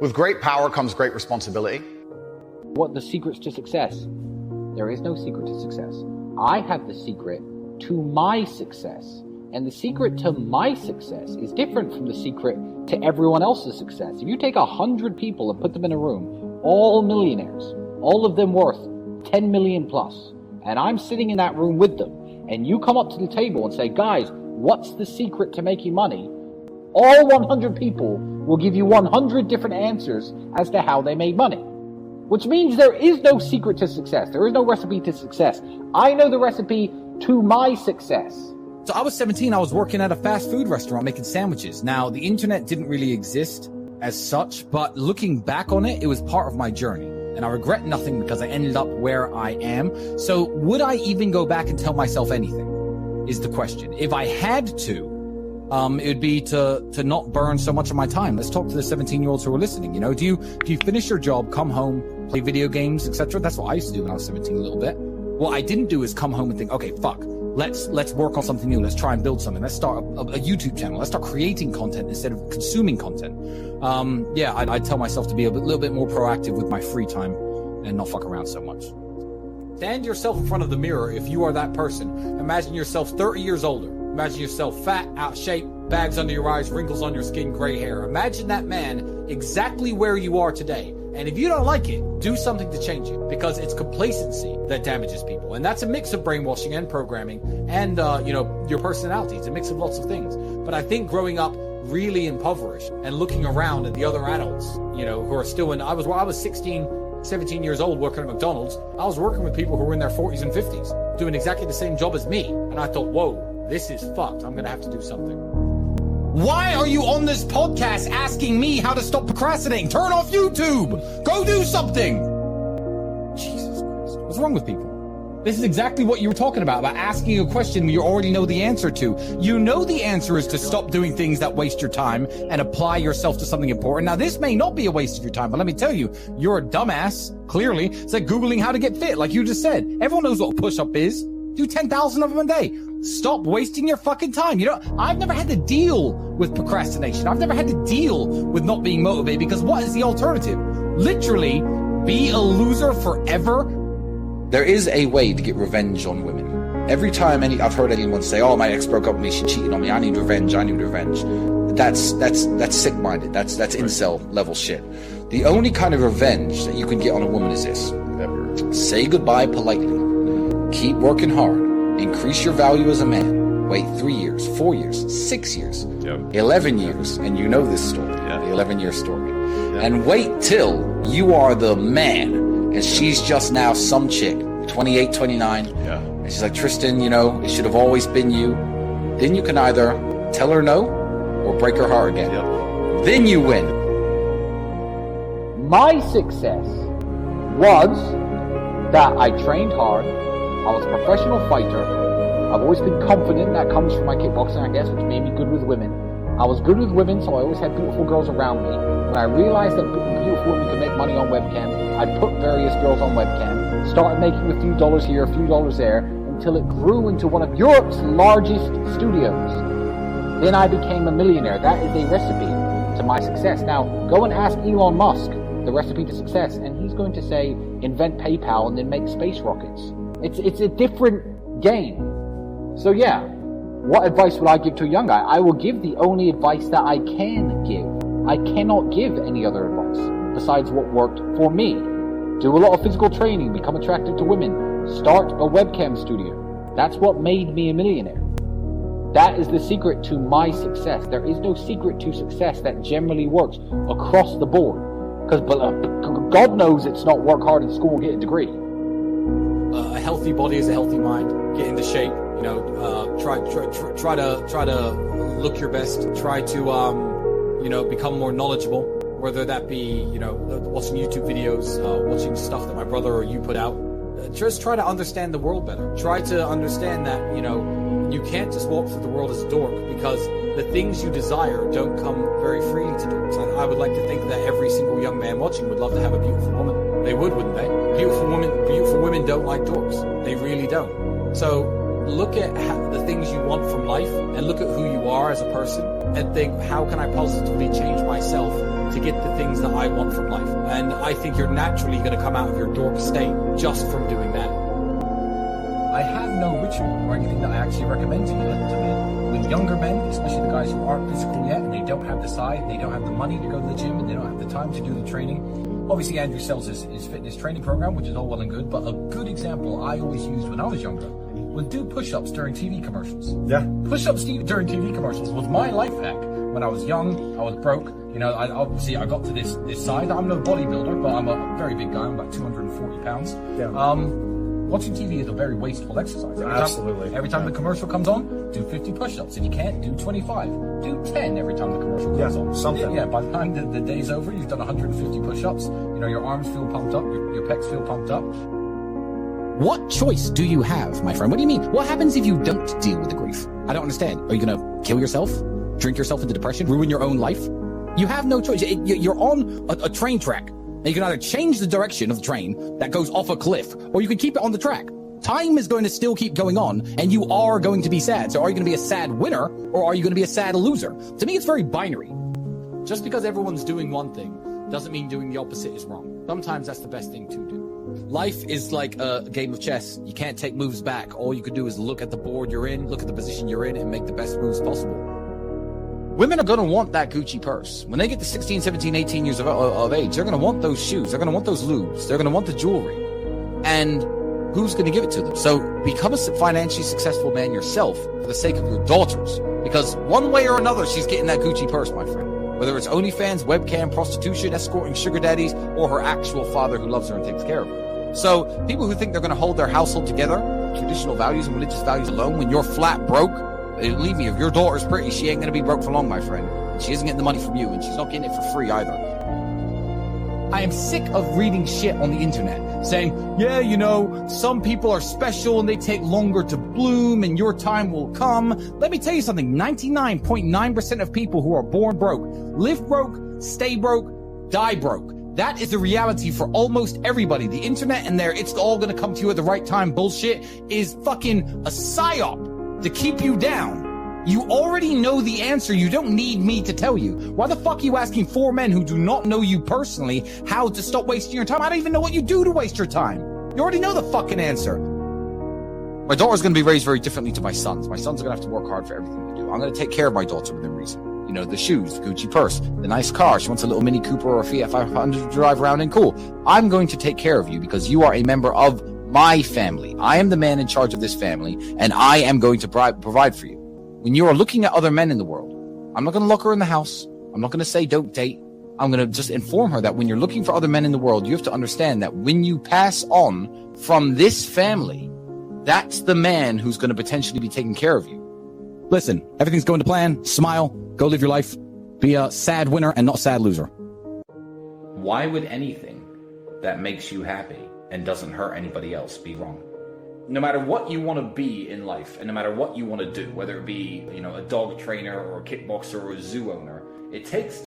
With great power comes great responsibility. What the secrets to success? There is no secret to success. I have the secret to my success. And the secret to my success is different from the secret to everyone else's success. If you take 100 people and put them in a room, all millionaires, all of them worth 10 million plus, and I'm sitting in that room with them, and you come up to the table and say, guys, what's the secret to making money? All 100 people will give you 100 different answers as to how they made money. Which means there is no secret to success. There is no recipe to success. I know the recipe to my success. So I was 17, I was working at a fast food restaurant making sandwiches. Now, the internet didn't really exist as such, but looking back on it, it was part of my journey. And I regret nothing because I ended up where I am. So would I even go back and tell myself anything is the question. If I had to, it would be to not burn so much of my time. Let's talk to the 17-year-olds who are listening. You know, do you finish your job, come home, play video games, etc.? That's what I used to do when I was 17 a little bit. What I didn't do is come home and think, okay, fuck, let's work on something new. Let's try and build something. Let's start a YouTube channel. Let's start creating content instead of consuming content. I'd tell myself to be a little bit more proactive with my free time and not fuck around so much. Stand yourself in front of the mirror if you are that person. Imagine yourself 30 years older. Imagine yourself fat, out of shape, bags under your eyes, wrinkles on your skin, gray hair. Imagine that man exactly where you are today. And if you don't like it, do something to change it, because it's complacency that damages people. And that's a mix of brainwashing and programming and, your personality. It's a mix of lots of things. But I think growing up really impoverished and looking around at the other adults, who are still I was 16, 17 years old working at McDonald's. I was working with people who were in their 40s and 50s doing exactly the same job as me. And I thought, whoa, this is fucked. I'm going to have to do something. Why are you on this podcast asking me how to stop procrastinating? Turn off YouTube. Go do something. Jesus Christ. What's wrong with people? This is exactly what you were talking about asking a question you already know the answer to. You know the answer is to stop doing things that waste your time and apply yourself to something important. Now, this may not be a waste of your time, but let me tell you, you're a dumbass, clearly. It's like Googling how to get fit, like you just said. Everyone knows what a push-up is. Do 10,000 of them a day. Stop wasting your fucking time. I've never had to deal with procrastination. I've never had to deal with not being motivated, because what is the alternative? Literally, be a loser forever? There is a way to get revenge on women. Every time I've heard anyone say, oh, my ex broke up with me, she cheated on me, I need revenge. That's sick-minded. That's incel level shit. The only kind of revenge that you can get on a woman is this. Say goodbye politely. Keep working hard. Increase your value as a man. Wait 3 years, 4 years, 6 years, 11 years, and you know this story, the 11-year story. And wait till you are the man, and she's just now some chick, 28, 29, and she's like, Tristan, it should have always been you. Then you can either tell her no or break her heart again. Then you win. My success was that I trained hard. I was a professional fighter. I've always been confident. That comes from my kickboxing, I guess, which made me good with women. I was good with women, so I always had beautiful girls around me. When I realized that beautiful women could make money on webcam, I put various girls on webcam, started making a few dollars here, a few dollars there, until it grew into one of Europe's largest studios. Then I became a millionaire. That is a recipe to my success. Now, go and ask Elon Musk the recipe to success, and he's going to say, invent PayPal and then make space rockets. It's a different game. So yeah, what advice would I give to a young guy? I will give the only advice that I can give. I cannot give any other advice besides what worked for me. Do a lot of physical training, become attracted to women, start a webcam studio. That's what made me a millionaire. That is the secret to my success. There is no secret to success that generally works across the board. Because God knows it's not work hard in school and get a degree. A healthy body is a healthy mind. Get into shape. Try to look your best. Try to become more knowledgeable. Whether that be watching YouTube videos, watching stuff that my brother or you put out. Just try to understand the world better. Try to understand that you can't just walk through the world as a dork, because the things you desire don't come very freely to dorks. I would like to think that every single young man watching would love to have a beautiful woman. They would, wouldn't they? Beautiful women don't like dorks. They really don't. So look at the things you want from life, and look at who you are as a person, and think, how can I positively change myself to get get the things that I want from life. And I think you're naturally going to come out of your dork state just from doing that. I have no ritual or anything that I actually recommend to you. With younger men, especially the guys who aren't physical yet, and they don't have the size, they don't have the money to go to the gym, and they don't have the time to do the training. Obviously, Andrew sells his fitness training program, which is all well and good, but a good example I always used when I was younger was do push-ups during TV commercials. Yeah. Push-ups during TV commercials was my life hack. When I was young, I was broke. You know, I got to this side. I'm no bodybuilder, but I'm a very big guy. I'm about 240 pounds. Yeah. Watching TV is a very wasteful exercise. Absolutely. Every time the commercial comes on, do 50 push-ups. If you can't, do 25. Do 10 every time the commercial comes on. Something. Yeah, by the time the day's over, you've done 150 push-ups. You know, your arms feel pumped up, your pecs feel pumped up. What choice do you have, my friend? What do you mean? What happens if you don't deal with the grief? I don't understand. Are you going to kill yourself? Drink yourself into depression? Ruin your own life? You have no choice. You're on a train track. And you can either change the direction of the train that goes off a cliff, or you can keep it on the track. Time is going to still keep going on, and you are going to be sad. So are you going to be a sad winner, or are you going to be a sad loser? To me, it's very binary. Just because everyone's doing one thing doesn't mean doing the opposite is wrong. Sometimes that's the best thing to do. Life is like a game of chess. You can't take moves back. All you can do is look at the board you're in, look at the position you're in, and make the best moves possible. Women are going to want that Gucci purse. When they get to 16, 17, 18 years of age, they're going to want those shoes. They're going to want those lubes. They're going to want the jewelry. And who's going to give it to them? So become a financially successful man yourself for the sake of your daughters. Because one way or another, she's getting that Gucci purse, my friend. Whether it's OnlyFans, webcam, prostitution, escorting sugar daddies, or her actual father who loves her and takes care of her. So people who think they're going to hold their household together, traditional values and religious values alone, when you're flat broke, believe me, if your daughter's pretty, she ain't going to be broke for long, my friend. And she isn't getting the money from you, and she's not getting it for free either. I am sick of reading shit on the internet saying, yeah, you know, some people are special and they take longer to bloom and your time will come. Let me tell you something. 99.9% of people who are born broke, live broke, stay broke, die broke. That is the reality for almost everybody. The internet and it's all going to come to you at the right time bullshit is fucking a psyop to keep you down. You already know the answer. You don't need me to tell you. Why the fuck are you asking 4 men who do not know you personally how to stop wasting your time? I don't even know what you do to waste your time. You already know the fucking answer. My daughter's going to be raised very differently to my sons. My sons are going to have to work hard for everything they do. I'm going to take care of my daughter within reason. You know, the shoes, the Gucci purse, the nice car. She wants a little Mini Cooper or a Fiat 500 to drive around in. Cool. I'm going to take care of you because you are a member of my family. I am the man in charge of this family, and I am going to provide for you. When you are looking at other men in the world, I'm not going to lock her in the house. I'm not going to say don't date. I'm going to just inform her that when you're looking for other men in the world, you have to understand that when you pass on from this family, that's the man who's going to potentially be taking care of you. Listen, everything's going to plan. Smile. Go live your life. Be a sad winner and not a sad loser. Why would anything that makes you happy and doesn't hurt anybody else be wrong? No matter what you want to be in life, and no matter what you want to do, whether it be, you know, a dog trainer or a kickboxer or a zoo owner, it takes